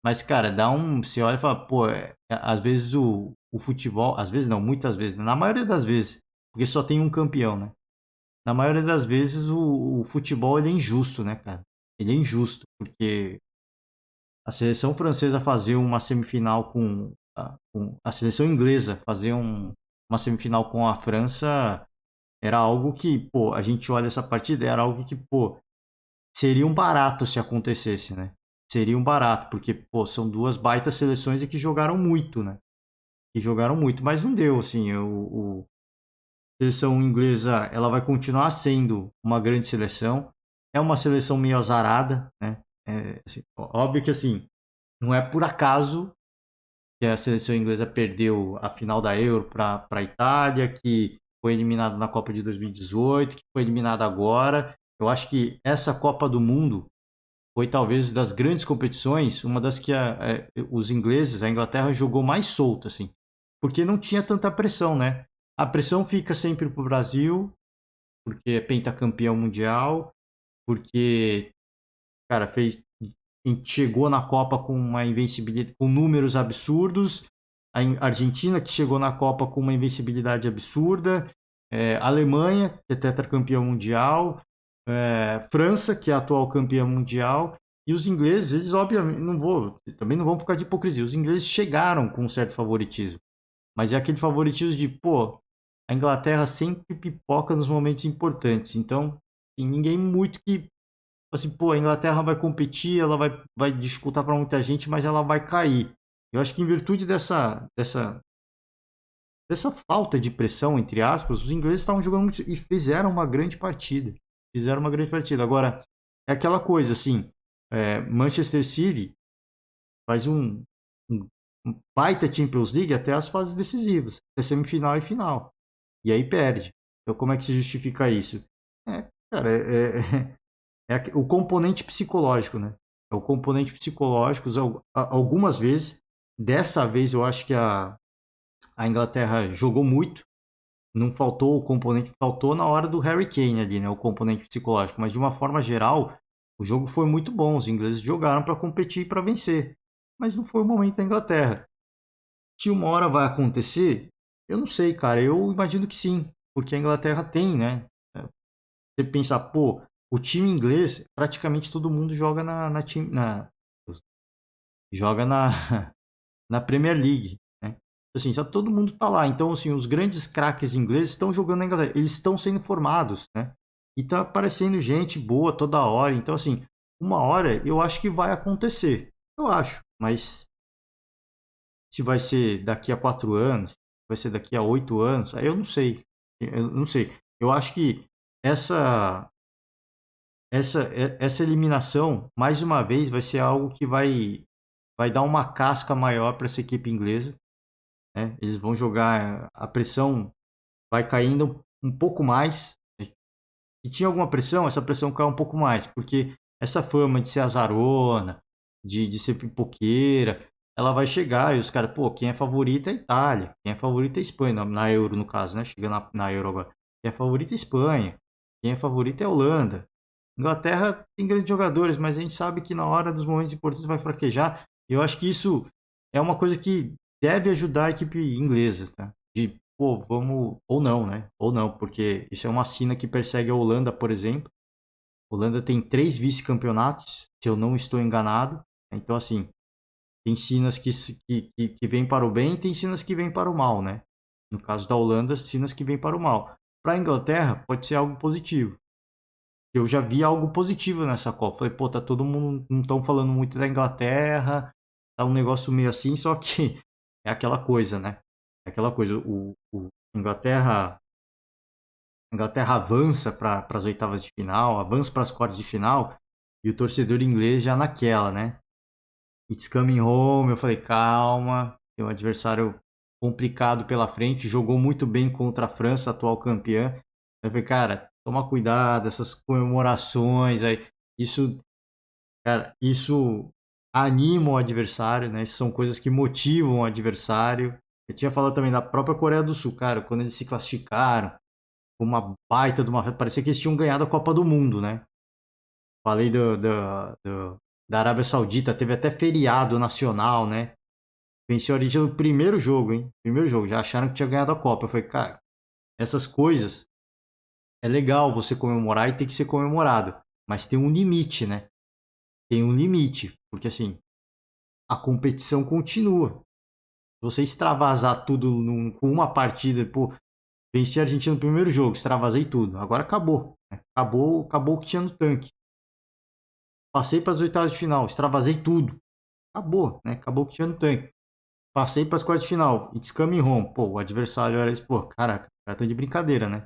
Mas, cara, você olha e fala, pô, às vezes o futebol, às vezes não, muitas vezes, né? Na maioria das vezes, porque só tem um campeão, né? Na maioria das vezes o futebol ele é injusto, né, cara? Ele é injusto, porque a seleção francesa fazer uma semifinal com a seleção inglesa fazer uma semifinal com a França era algo que, pô, a gente olha essa partida, era algo que, pô, seria um barato se acontecesse, né? Seria um barato, porque, pô, são duas baitas seleções e que jogaram muito, né? Que jogaram muito, mas não deu, assim, a seleção inglesa, ela vai continuar sendo uma grande seleção, é uma seleção meio azarada, né? Assim, óbvio que, assim, não é por acaso que a seleção inglesa perdeu a final da Euro para a Itália, que foi eliminada na Copa de 2018, que foi eliminada agora. Eu acho que essa Copa do Mundo foi talvez das grandes competições, uma das que os ingleses, a Inglaterra jogou mais solta, assim, porque não tinha tanta pressão, né? A pressão fica sempre para o Brasil, porque é pentacampeão mundial, porque, cara, chegou na Copa com uma invencibilidade, com números absurdos. A Argentina, que chegou na Copa com uma invencibilidade absurda. A Alemanha, que é tetracampeão mundial. França, que é atual campeã mundial. E os ingleses, eles obviamente também não vão ficar de hipocrisia. Os ingleses chegaram com um certo favoritismo. Mas é aquele favoritismo de, pô, a Inglaterra sempre pipoca nos momentos importantes. Então, tem ninguém muito que assim, pô, a Inglaterra vai competir, ela vai disputar para muita gente, mas ela vai cair. Eu acho que em virtude dessa falta de pressão, entre aspas, os ingleses estavam jogando muito e fizeram uma grande partida. Fizeram uma grande partida. Agora, é aquela coisa, assim, Manchester City faz um, um baita Champions League até as fases decisivas, até semifinal e final. E aí perde. Então, como é que se justifica isso? Cara, o componente psicológico, né? É o componente psicológico. Algumas vezes, dessa vez eu acho que a Inglaterra jogou muito. Não faltou o componente, faltou na hora do Harry Kane ali, né? O componente psicológico. Mas de uma forma geral, o jogo foi muito bom. Os ingleses jogaram para competir e para vencer. Mas não foi o momento da Inglaterra. Se uma hora vai acontecer, eu não sei, cara. Eu imagino que sim. Porque a Inglaterra tem, né? Você pensar, pô, o time inglês, praticamente todo mundo joga joga na, na Premier League, né? Assim, só todo mundo tá lá. Então, assim, os grandes craques ingleses estão jogando na Inglaterra. Eles estão sendo formados, né? E tá aparecendo gente boa toda hora. Então, assim, uma hora eu acho que vai acontecer. Eu acho. Mas se vai ser daqui a 4 anos, vai ser daqui a 8 anos, aí eu não sei. Eu não sei. Eu acho que essa essa eliminação, mais uma vez, vai ser algo que vai dar uma casca maior para essa equipe inglesa, né? Eles vão jogar, a pressão vai caindo um pouco mais. Se tinha alguma pressão, essa pressão cai um pouco mais, porque essa fama de ser azarona, de ser pipoqueira, ela vai chegar e os caras, pô, quem é favorito é a Itália, quem é favorito é a Espanha, na Euro no caso, né? Chegando na Euro agora. Quem é favorito é a Espanha, quem é favorito é a Holanda. Inglaterra tem grandes jogadores, mas a gente sabe que na hora dos momentos importantes vai fraquejar. E eu acho que isso é uma coisa que deve ajudar a equipe inglesa, tá? De, pô, vamos. Ou não, né? Ou não, porque isso é uma sina que persegue a Holanda, por exemplo. A Holanda tem 3 vice-campeonatos, se eu não estou enganado. Então, assim, tem sinas que vêm para o bem e tem sinas que vêm para o mal, né? No caso da Holanda, sinas que vêm para o mal. Para a Inglaterra, pode ser algo positivo. Eu já vi algo positivo nessa Copa. Falei, pô, tá todo mundo, não estão falando muito da Inglaterra, tá um negócio meio assim, só que é aquela coisa, né? É aquela coisa, o Inglaterra avança para as oitavas de final, avança para as quartas de final, e o torcedor inglês já naquela, né? It's coming home. Eu falei, calma, tem um adversário complicado pela frente, jogou muito bem contra a França, atual campeã. Eu falei, cara, toma cuidado, essas comemorações aí, isso, cara, isso anima o adversário, né? São coisas que motivam o adversário. Eu tinha falado também da própria Coreia do Sul, cara, quando eles se classificaram, uma baita de uma. Parecia que eles tinham ganhado a Copa do Mundo, né? Falei da Arábia Saudita, teve até feriado nacional, né? Venceu a Argentina no primeiro jogo, hein? Primeiro jogo, já acharam que tinha ganhado a Copa. Eu falei, cara, essas coisas é legal você comemorar e tem que ser comemorado. Mas tem um limite, né? Tem um limite. Porque assim, a competição continua. Se você extravasar tudo com uma partida, pô, venci a Argentina no primeiro jogo, extravasei tudo. Agora acabou. Né? Acabou o que tinha no tanque. Passei para as oitavas de final, extravasei tudo. Acabou, né? Acabou o que tinha no tanque. Passei para as quartas de final. It's coming home. Pô, o adversário era esse. Pô, caraca, os caras estão de brincadeira, né?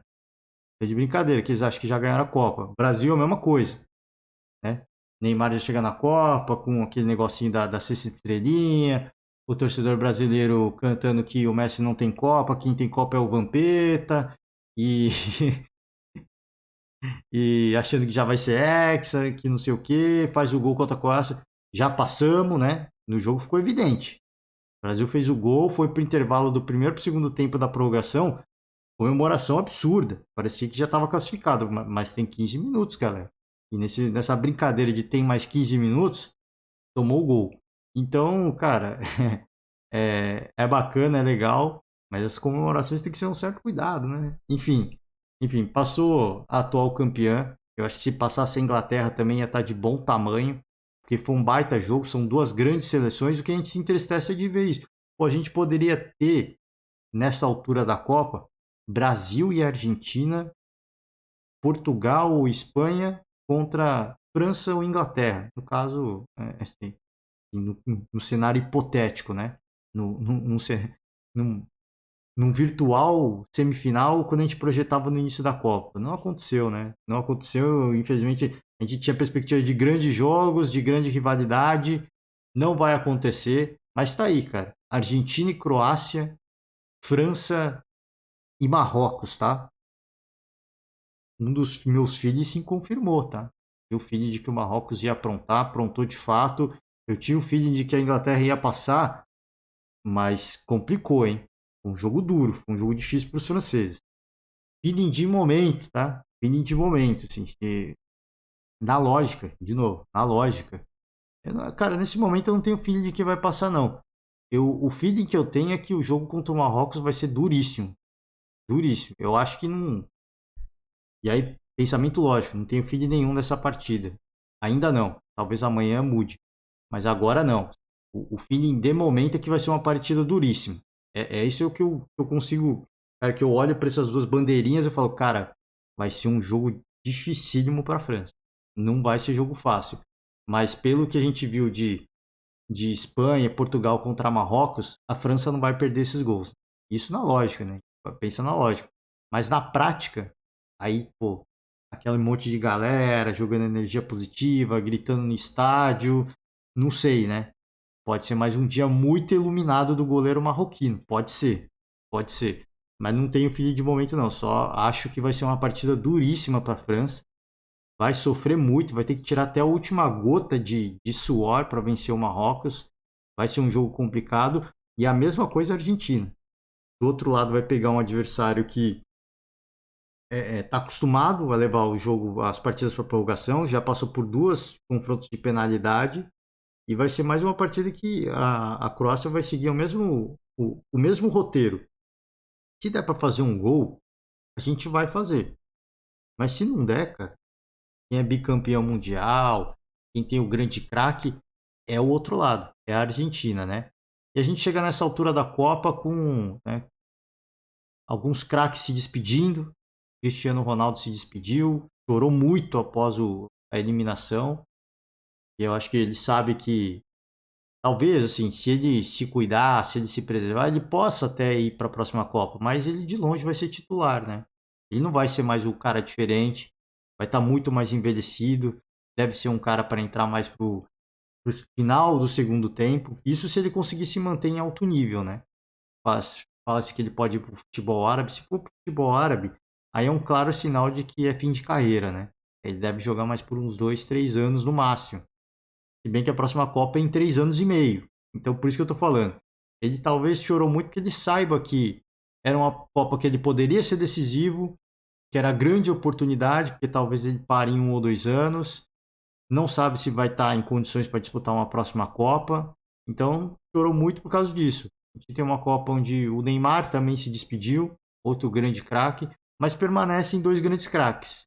Estão de brincadeira, que eles acham que já ganharam a Copa. O Brasil é a mesma coisa, né? Neymar já chega na Copa com aquele negocinho da sexta estrelinha. O torcedor brasileiro cantando que o Messi não tem Copa, quem tem Copa é o Vampeta. E, e achando que já vai ser Hexa, que não sei o que, faz o gol contra a Croácia. Já passamos, né? No jogo ficou evidente. O Brasil fez o gol, foi pro intervalo do primeiro pro segundo tempo da prorrogação. Comemoração absurda. Parecia que já estava classificado, mas tem 15 minutos, galera. E nessa brincadeira de tem mais 15 minutos, tomou o gol. Então, cara, é bacana, é legal, mas as comemorações tem que ser um certo cuidado, né? Enfim, passou a atual campeã. Eu acho que se passasse a Inglaterra também ia estar de bom tamanho, porque foi um baita jogo, são duas grandes seleções. O que a gente se entristece é de ver isso. Pô, a gente poderia ter, nessa altura da Copa, Brasil e Argentina, Portugal ou Espanha contra França ou Inglaterra. No caso, assim, no cenário hipotético, né? Num, num virtual semifinal quando a gente projetava no início da Copa. Não aconteceu, né? Não aconteceu, infelizmente. A gente tinha perspectiva de grandes jogos, de grande rivalidade. Não vai acontecer, mas tá aí, cara. Argentina e Croácia, França e Marrocos, tá? Um dos meus filhos se confirmou, tá? tinha o feeling de que o Marrocos ia aprontar, aprontou de fato. Eu tinha o feeling de que a Inglaterra ia passar, mas complicou, hein? Foi um jogo duro, foi um jogo difícil para os franceses. Feeling de momento, tá? Feeling de momento, assim, na lógica, de novo, na lógica. Cara, nesse momento eu não tenho feeling de que vai passar, não. O feeling que eu tenho é que o jogo contra o Marrocos vai ser duríssimo. Duríssimo. Eu acho que não. E aí, pensamento lógico, não tenho feeling nenhum dessa partida. Ainda não. Talvez amanhã mude. Mas agora não. O feeling de momento é que vai ser uma partida duríssima. É isso que eu consigo. Cara, que eu olho para essas duas bandeirinhas e falo, cara, vai ser um jogo dificílimo para a França. Não vai ser jogo fácil. Mas pelo que a gente viu de Espanha e Portugal contra Marrocos, a França não vai perder esses gols. Isso na lógica, né? Pensa na lógica. Mas na prática, aí, pô, aquele monte de galera jogando energia positiva, gritando no estádio, não sei, né? Pode ser mais um dia muito iluminado do goleiro marroquino. Pode ser. Pode ser. Mas não tenho filho de momento, não. Só acho que vai ser uma partida duríssima para a França. Vai sofrer muito, vai ter que tirar até a última gota de suor para vencer o Marrocos. Vai ser um jogo complicado. E a mesma coisa a Argentina. Do outro lado, vai pegar um adversário que está acostumado a levar o jogo, as partidas para prorrogação, já passou por 2 confrontos de penalidade. E vai ser mais uma partida que a Croácia vai seguir o mesmo roteiro. Se der para fazer um gol, a gente vai fazer. Mas se não der, cara, quem é bicampeão mundial, quem tem o grande craque, é o outro lado, é a Argentina, né? E a gente chega nessa altura da Copa com, né, alguns craques se despedindo. Cristiano Ronaldo se despediu, chorou muito após a eliminação. E eu acho que ele sabe que talvez, assim, se ele se cuidar, se ele se preservar, ele possa até ir para a próxima Copa, mas ele de longe vai ser titular, né? Ele não vai ser mais o cara diferente, vai estar muito mais envelhecido, deve ser um cara para entrar mais pro final do segundo tempo. Isso se ele conseguir se manter em alto nível, né? Fala-se que ele pode ir pro futebol árabe. Se for pro futebol árabe, aí é um claro sinal de que é fim de carreira, né? Ele deve jogar mais por uns 2, 3 anos no máximo. Se bem que a próxima Copa é em 3 anos e meio. Então, por isso que eu tô falando. Ele talvez chorou muito porque ele saiba que era uma Copa que ele poderia ser decisivo, que era grande oportunidade, porque talvez ele pare em 1 ou 2 anos. Não sabe se vai estar em condições para disputar uma próxima Copa. Então, chorou muito por causa disso. A gente tem uma Copa onde o Neymar também se despediu, outro grande craque, mas permanecem 2 grandes craques.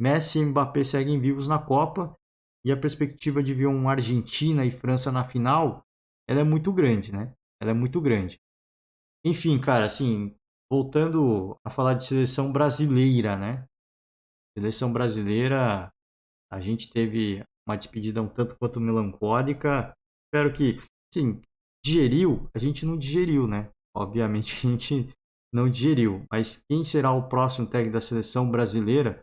Messi e Mbappé seguem vivos na Copa e a perspectiva de ver um Argentina e França na final, ela é muito grande, né? Ela é muito grande. Enfim, cara, assim, voltando a falar de seleção brasileira, né? Seleção brasileira, a gente teve uma despedida um tanto quanto melancólica. Espero que, sim, digeriu, a gente não digeriu, né? Obviamente a gente não digeriu, mas quem será o próximo técnico da seleção brasileira,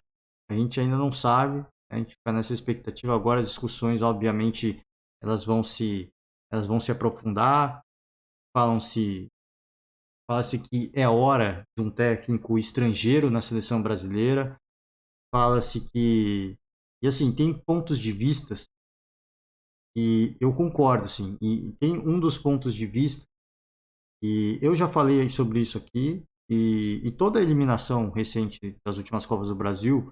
a gente ainda não sabe. A gente fica nessa expectativa agora. As discussões, obviamente, elas vão se, elas vão se aprofundar. Falam-se, fala-se que é hora de um técnico estrangeiro na seleção brasileira. Fala-se que, e assim, tem pontos de vistas e eu concordo, assim, e tem um dos pontos de vista e eu já falei sobre isso aqui e toda a eliminação recente das últimas Copas do Brasil,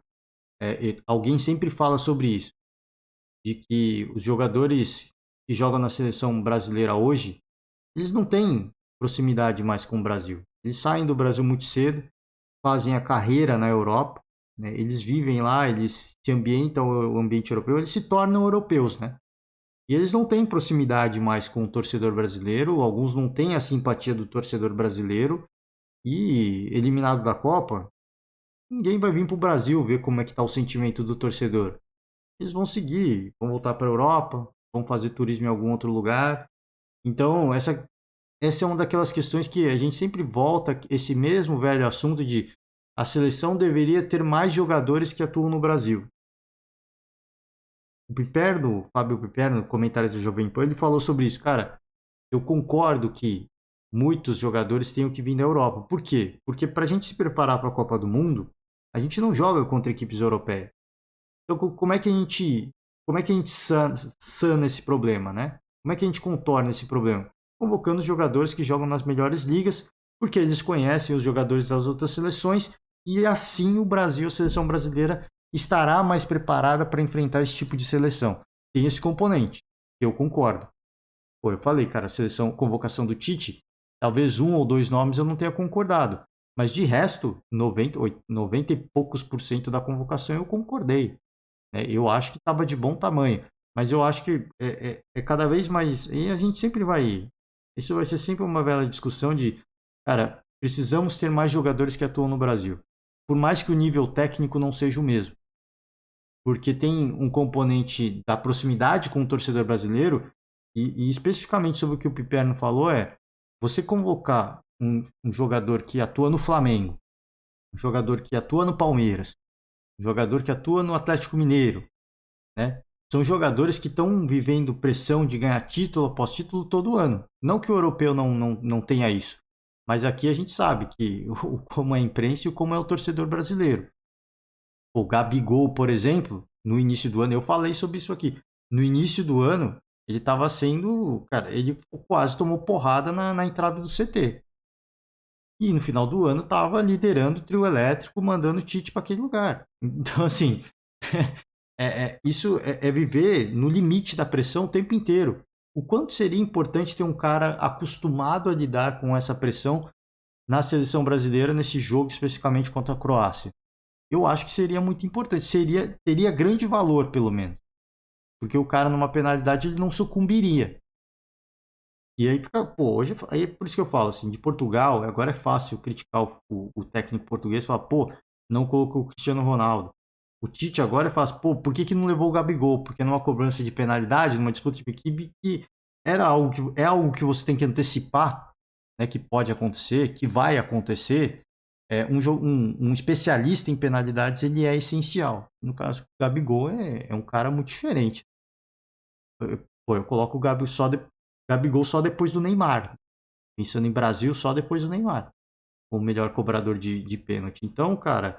alguém sempre fala sobre isso, de que os jogadores que jogam na seleção brasileira hoje, eles não têm proximidade mais com o Brasil. Eles saem do Brasil muito cedo, fazem a carreira na Europa, né? Eles vivem lá, eles se ambientam o ambiente europeu, eles se tornam europeus, né? E eles não têm proximidade mais com o torcedor brasileiro, alguns não têm a simpatia do torcedor brasileiro e eliminado da Copa, ninguém vai vir para o Brasil ver como é que está o sentimento do torcedor. Eles vão seguir, vão voltar para a Europa, vão fazer turismo em algum outro lugar. Então, essa é uma daquelas questões que a gente sempre volta, esse mesmo velho assunto de a seleção deveria ter mais jogadores que atuam no Brasil. O Piperno, Fábio Piperno, comentarista do Jovem Pan, ele falou sobre isso. Cara, eu concordo que muitos jogadores tenham que vir da Europa. Por quê? Porque para a gente se preparar para a Copa do Mundo, a gente não joga contra equipes europeias. Então, como é que a gente sana esse problema, né? Como é que a gente contorna esse problema? Convocando os jogadores que jogam nas melhores ligas, porque eles conhecem os jogadores das outras seleções e assim o Brasil, a seleção brasileira, estará mais preparada para enfrentar esse tipo de seleção. Tem esse componente, eu concordo. Pô, eu falei, cara, a seleção, convocação do Tite, talvez um ou dois nomes eu não tenha concordado. Mas de resto, 90 e poucos por cento da convocação eu concordei. Né? Eu acho que estava de bom tamanho. Mas eu acho que é cada vez mais. E a gente sempre vai. Isso vai ser sempre uma velha discussão de, cara, precisamos ter mais jogadores que atuam no Brasil. Por mais que o nível técnico não seja o mesmo. Porque tem um componente da proximidade com o torcedor brasileiro, e especificamente sobre o que o Piperno falou, você convocar um jogador que atua no Flamengo, um jogador que atua no Palmeiras, um jogador que atua no Atlético Mineiro, né? São jogadores que estão vivendo pressão de ganhar título após título todo ano. Não que o europeu não tenha isso, mas aqui a gente sabe que como é a imprensa e como é o torcedor brasileiro. O Gabigol, por exemplo, no início do ano, eu falei sobre isso aqui. No início do ano, ele estava sendo. Cara, ele quase tomou porrada na entrada do CT. E no final do ano estava liderando o trio elétrico, mandando o Tite para aquele lugar. Então, assim, isso é viver no limite da pressão o tempo inteiro. O quanto seria importante ter um cara acostumado a lidar com essa pressão na seleção brasileira, nesse jogo especificamente contra a Croácia? Eu acho que seria muito importante. Teria grande valor, pelo menos. Porque o cara, numa penalidade, ele não sucumbiria. E aí fica, pô, hoje, aí é por isso que eu falo, assim, de Portugal, agora é fácil criticar o técnico português e falar, pô, não colocou o Cristiano Ronaldo. O Tite agora é fácil, pô, por que não levou o Gabigol? Porque numa cobrança de penalidade, numa disputa de equipe, que é algo que você tem que antecipar, né, que pode acontecer, que vai acontecer. Um especialista em penalidades, ele é essencial. No caso, o Gabigol é um cara muito diferente. Eu coloco o Gabigol só depois do Neymar. Pensando em Brasil, só depois do Neymar. O melhor cobrador de pênalti. Então, cara,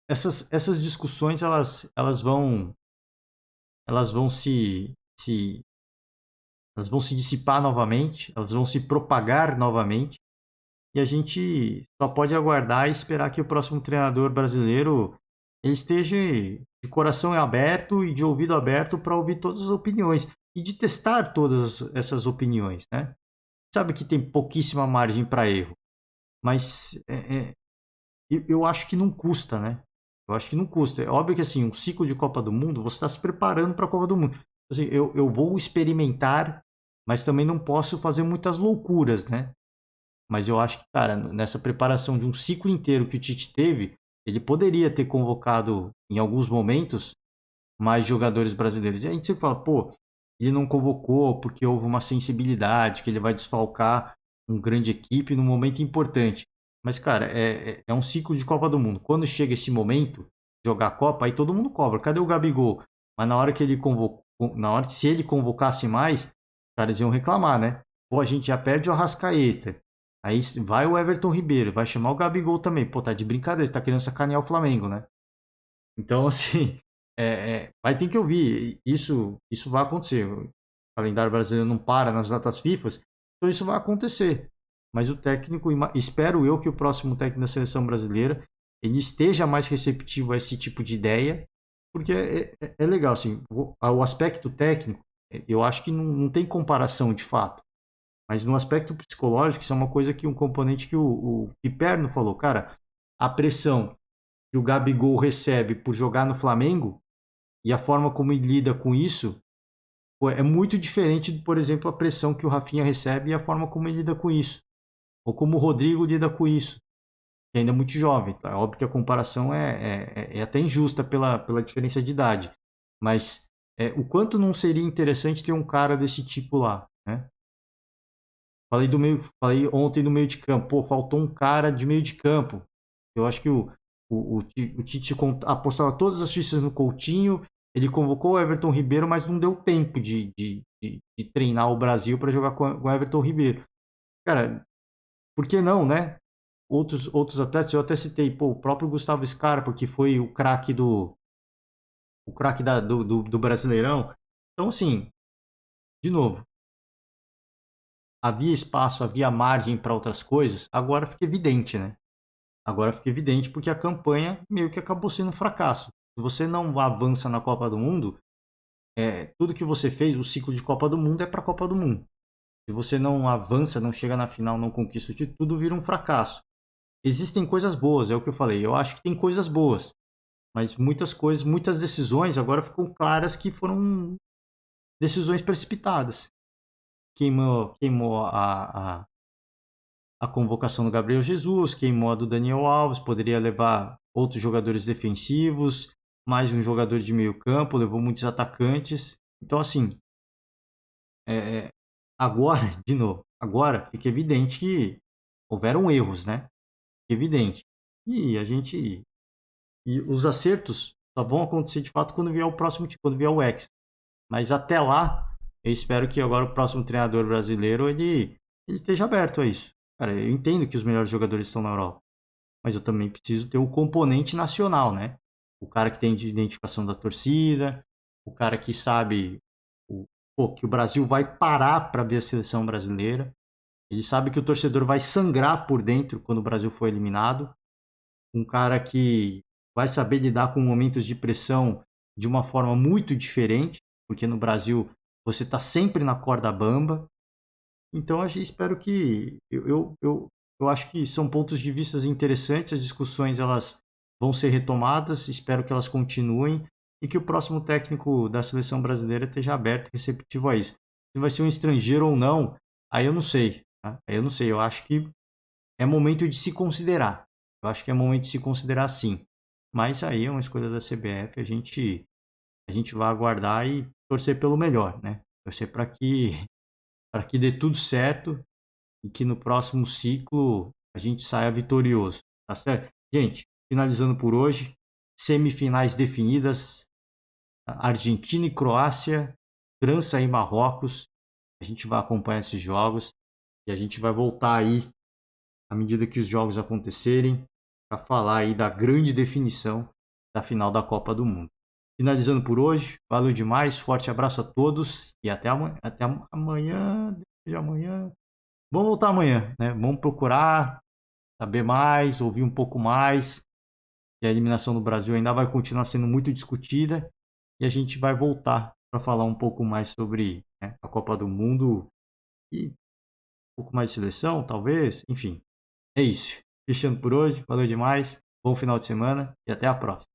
essas discussões, elas vão elas vão se dissipar novamente, elas vão se propagar novamente. E a gente só pode aguardar e esperar que o próximo treinador brasileiro ele esteja de coração aberto e de ouvido aberto para ouvir todas as opiniões e de testar todas essas opiniões, né? Sabe que tem pouquíssima margem para erro, mas eu acho que não custa, né? Eu acho que não custa. É óbvio que assim, um ciclo de Copa do Mundo, você está se preparando para a Copa do Mundo. Assim, eu vou experimentar, mas também não posso fazer muitas loucuras, né? Mas eu acho que, cara, nessa preparação de um ciclo inteiro que o Tite teve, ele poderia ter convocado, em alguns momentos, mais jogadores brasileiros. E a gente sempre fala, pô, ele não convocou porque houve uma sensibilidade, que ele vai desfalcar uma grande equipe num momento importante. Mas, cara, é um ciclo de Copa do Mundo. Quando chega esse momento, jogar a Copa, aí todo mundo cobra. Cadê o Gabigol? Mas na hora que ele convocou, se ele convocasse mais, os caras iam reclamar, né? Pô, a gente já perde o Arrascaeta. Aí vai o Everton Ribeiro, vai chamar o Gabigol também. Pô, tá de brincadeira, você tá querendo sacanear o Flamengo, né? Então, assim, vai ter que ouvir. Isso vai acontecer. O calendário brasileiro não para nas datas FIFA, então isso vai acontecer. Mas o técnico, espero eu que o próximo técnico da seleção brasileira ele esteja mais receptivo a esse tipo de ideia, porque é legal, assim, o aspecto técnico, eu acho que não tem comparação de fato. Mas no aspecto psicológico, isso é uma coisa que um componente que o Piperno falou, cara, a pressão que o Gabigol recebe por jogar no Flamengo e a forma como ele lida com isso é muito diferente, por exemplo, a pressão que o Rafinha recebe e a forma como ele lida com isso. Ou como o Rodrigo lida com isso, que ainda é muito jovem. Tá? É óbvio que a comparação é até injusta pela diferença de idade. Mas o quanto não seria interessante ter um cara desse tipo lá, né? Falei ontem no meio de campo. Pô, faltou um cara de meio de campo. Eu acho que o Tite apostava todas as fichas no Coutinho. Ele convocou o Everton Ribeiro, mas não deu tempo de treinar o Brasil para jogar com o Everton Ribeiro. Cara, por que não, né? outros atletas, eu até citei, pô, o próprio Gustavo Scarpa, que foi o craque do Brasileirão. Então, assim, de novo, havia espaço, havia margem para outras coisas, agora fica evidente, né? Agora fica evidente porque a campanha meio que acabou sendo um fracasso. Se você não avança na Copa do Mundo, tudo que você fez, o ciclo de Copa do Mundo é para a Copa do Mundo. Se você não avança, não chega na final, não conquista o título, tudo vira um fracasso. Existem coisas boas, é o que eu falei. Eu acho que tem coisas boas, mas muitas coisas, muitas decisões agora ficam claras que foram decisões precipitadas. Queimou a convocação do Gabriel Jesus, queimou a do Daniel Alves, poderia levar outros jogadores defensivos, mais um jogador de meio campo, levou muitos atacantes. Então, assim, agora, de novo, agora fica evidente que houveram erros, né? Evidente. E e os acertos só vão acontecer de fato quando vier o próximo, quando vier o Hexa. Mas até lá, eu espero que agora o próximo treinador brasileiro ele esteja aberto a isso. Cara, eu entendo que os melhores jogadores estão na Europa, mas eu também preciso ter o componente nacional, né? O cara que tem de identificação da torcida, o cara que sabe que o Brasil vai parar para ver a seleção brasileira. Ele sabe que o torcedor vai sangrar por dentro quando o Brasil for eliminado. Um cara que vai saber lidar com momentos de pressão de uma forma muito diferente, porque no Brasil você está sempre na corda bamba. Então, espero que. Eu acho que são pontos de vista interessantes, as discussões elas vão ser retomadas, espero que elas continuem e que o próximo técnico da seleção brasileira esteja aberto e receptivo a isso. Se vai ser um estrangeiro ou não, aí eu não sei. Tá? Aí eu não sei, eu acho que é momento de se considerar. Eu acho que é momento de se considerar sim. Mas aí é uma escolha da CBF, a gente vai aguardar e torcer pelo melhor, né? Torcer para que dê tudo certo e que no próximo ciclo a gente saia vitorioso, tá certo? Gente, finalizando por hoje, semifinais definidas, Argentina e Croácia, França e Marrocos. A gente vai acompanhar esses jogos e a gente vai voltar aí à medida que os jogos acontecerem para falar aí da grande definição da final da Copa do Mundo. Finalizando por hoje, valeu demais, forte abraço a todos e até amanhã, de amanhã. Vamos voltar amanhã, né? Vamos procurar saber mais, ouvir um pouco mais. E a eliminação do Brasil ainda vai continuar sendo muito discutida e a gente vai voltar para falar um pouco mais sobre, né, a Copa do Mundo e um pouco mais de seleção, talvez. Enfim, é isso. Fechando por hoje, valeu demais, bom final de semana e até a próxima.